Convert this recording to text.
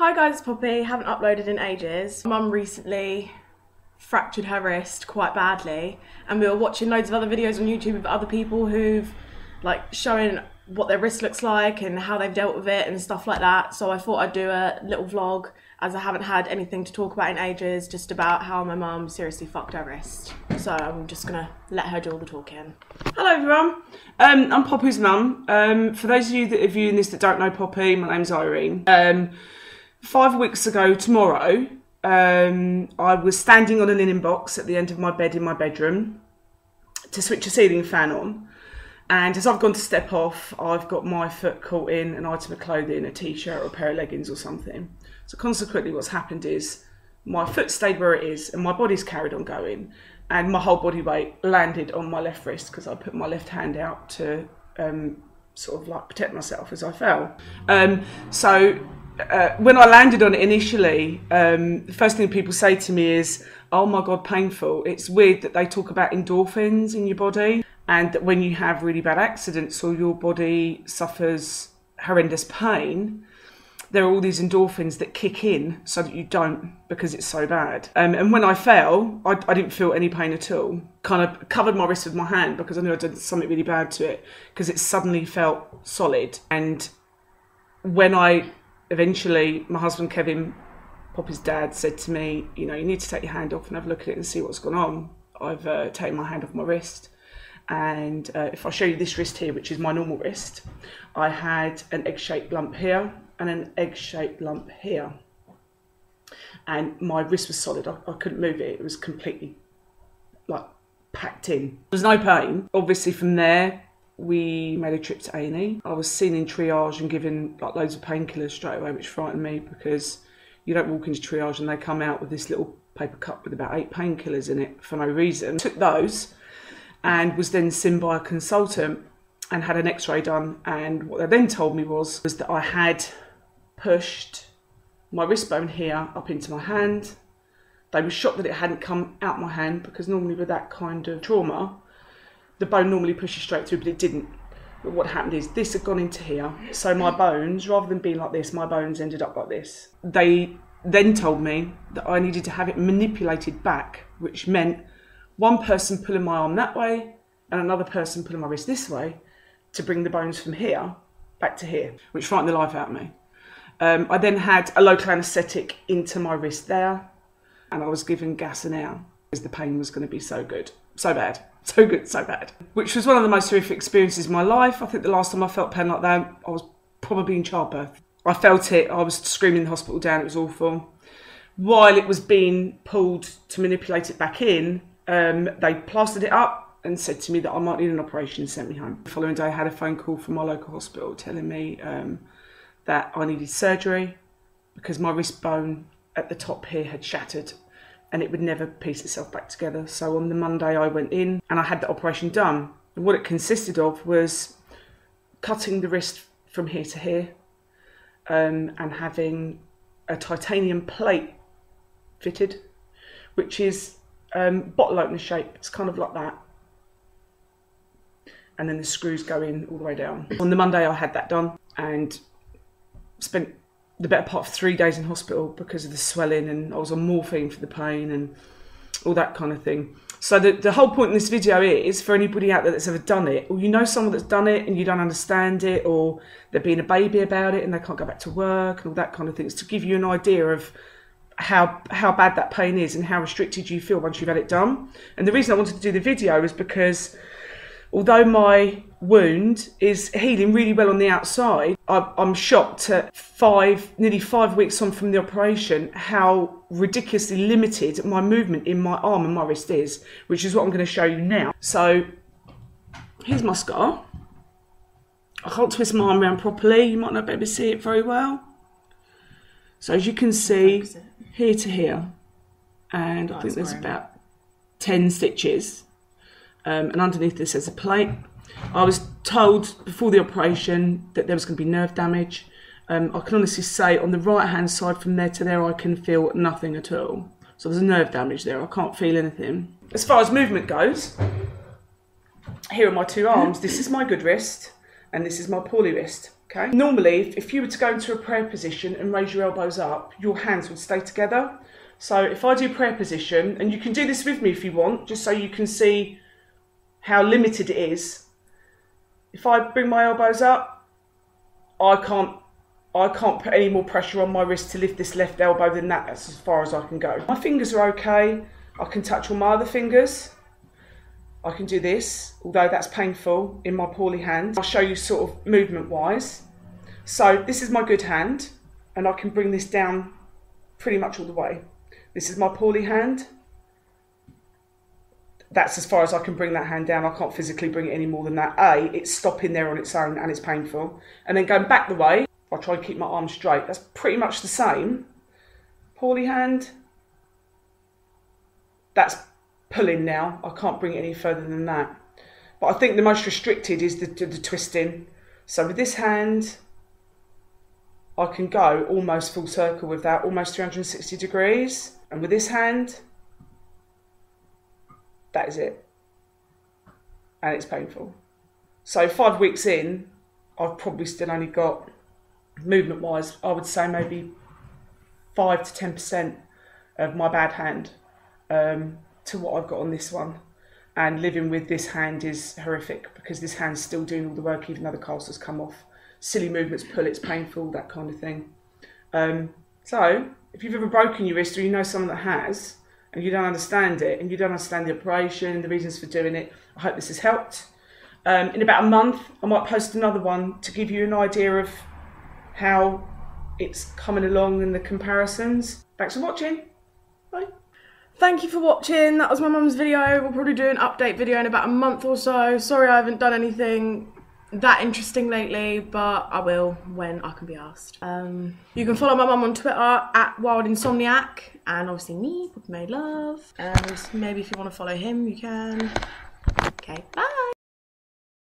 Hi guys, it's Poppy. Haven't uploaded in ages. Mum recently fractured her wrist quite badly, and we were watching loads of other videos on YouTube of other people who've showing what their wrist looks like and how they've dealt with it and stuff like that. So I thought I'd do a little vlog, as I haven't had anything to talk about in ages, just about how my mum seriously fucked her wrist. So I'm just gonna let her do all the talking. Hello everyone, I'm Poppy's mum. For those of you that are viewing this that don't know Poppy, my name's Irene. 5 weeks ago tomorrow, I was standing on a linen box at the end of my bed in my bedroom to switch a ceiling fan on. And as I've gone to step off, I've got my foot caught in an item of clothing, a t-shirt or a pair of leggings or something. So consequently what's happened is my foot stayed where it is and my body's carried on going, and my whole body weight landed on my left wrist because I put my left hand out to protect myself as I fell. When I landed on it initially, the first thing people say to me is, oh my God, painful. It's weird that they talk about endorphins in your body, and that when you have really bad accidents or your body suffers horrendous pain, there are all these endorphins that kick in so that you don't, because it's so bad. And when I fell, I didn't feel any pain at all. Kind of covered my wrist with my hand because I knew I'd done something really bad to it, because it suddenly felt solid. And when eventually, my husband Kevin, Poppy's dad, said to me, you know, you need to take your hand off and have a look at it and see what's gone on. I've taken my hand off my wrist. And if I show you this wrist here, which is my normal wrist, I had an egg-shaped lump here and an egg-shaped lump here. And my wrist was solid. I couldn't move it. It was completely packed in. There was no pain. Obviously from there, we made a trip to A&E. I was seen in triage and given loads of painkillers straight away, which frightened me because you don't walk into triage and they come out with this little paper cup with about 8 painkillers in it for no reason. Took those and was then seen by a consultant and had an x-ray done. And what they then told me was that I had pushed my wrist bone here up into my hand. They were shocked that it hadn't come out my hand, because normally with that kind of trauma, the bone normally pushes straight through, but it didn't. But what happened is this had gone into here. So my bones, rather than being like this, my bones ended up like this. They then told me that I needed to have it manipulated back, which meant one person pulling my arm that way and another person pulling my wrist this way to bring the bones from here back to here, which frightened the life out of me. I then had a local anaesthetic into my wrist there, and I was given gas and air because the pain was going to be so good, so bad. So good, so bad. Which was one of the most horrific experiences of my life. I think the last time I felt pain like that, I was probably in childbirth. I felt it, I was screaming the hospital down, it was awful. While it was being pulled to manipulate it back in, they plastered it up and said to me that I might need an operation and sent me home. The following day I had a phone call from my local hospital telling me that I needed surgery because my wrist bone at the top here had shattered and it would never piece itself back together. So on the Monday I went in and I had the operation done. And what it consisted of was cutting the wrist from here to here, and having a titanium plate fitted, which is bottle opener shape. It's kind of like that. And then the screws go in all the way down. On the Monday I had that done and spent the better part of 3 days in hospital because of the swelling, and I was on morphine for the pain and all that kind of thing. So the whole point in this video is for anybody out there that's ever done it, or you know someone that's done it and you don't understand it, or they're being a baby about it and they can't go back to work and all that kind of thing, it's to give you an idea of how bad that pain is and how restricted you feel once you've had it done. And the reason I wanted to do the video is because although my wound is healing really well on the outside, I'm shocked at nearly 5 weeks on from the operation how ridiculously limited my movement in my arm and my wrist is, which is what I'm going to show you now. So here's my scar. I can't twist my arm around properly. You might not be able to see it very well. So as you can see, here to here, and I think there's about 10 stitches. And underneath this there's a plate. I was told before the operation that there was going to be nerve damage. I can honestly say on the right hand side from there to there I can feel nothing at all. So there's a nerve damage there, I can't feel anything. As far as movement goes, here are my 2 arms. This is my good wrist and this is my poorly wrist. Okay. Normally, if you were to go into a prayer position and raise your elbows up, your hands would stay together. So if I do prayer position, and you can do this with me if you want, just so you can see how limited it is. If I bring my elbows up, I can't put any more pressure on my wrist to lift this left elbow than that. That's as far as I can go. My fingers are okay. I can touch all my other fingers. I can do this, although that's painful in my poorly hand. I'll show you sort of movement wise. So this is my good hand, and I can bring this down pretty much all the way. This is my poorly hand. That's as far as I can bring that hand down. I can't physically bring it any more than that. It's stopping there on its own and it's painful. And then going back the way, I try and keep my arm straight. That's pretty much the same. Poorly hand. That's pulling now. I can't bring it any further than that. But I think the most restricted is the twisting. So with this hand, I can go almost full circle with that, almost 360 degrees. And with this hand, that is it. And it's painful. So 5 weeks in, I've probably still only got, movement wise, I would say maybe 5 to 10% of my bad hand to what I've got on this one. And living with this hand is horrific because this hand's still doing all the work even though the cast has come off. Silly movements, pull, it's painful, that kind of thing. So if you've ever broken your wrist or you know someone that has, and you don't understand it, and you don't understand the operation, the reasons for doing it, I hope this has helped. In about a month, I might post another one to give you an idea of how it's coming along and the comparisons. Thanks for watching. Bye. Thank you for watching. That was my mum's video. We'll probably do an update video in about a month or so. Sorry I haven't done anything that interesting lately, but I will when I can be asked. You can follow my mum on Twitter at WildInsomniac, and obviously me, Poppy Made Love. And maybe if you want to follow him, you can. Okay, bye.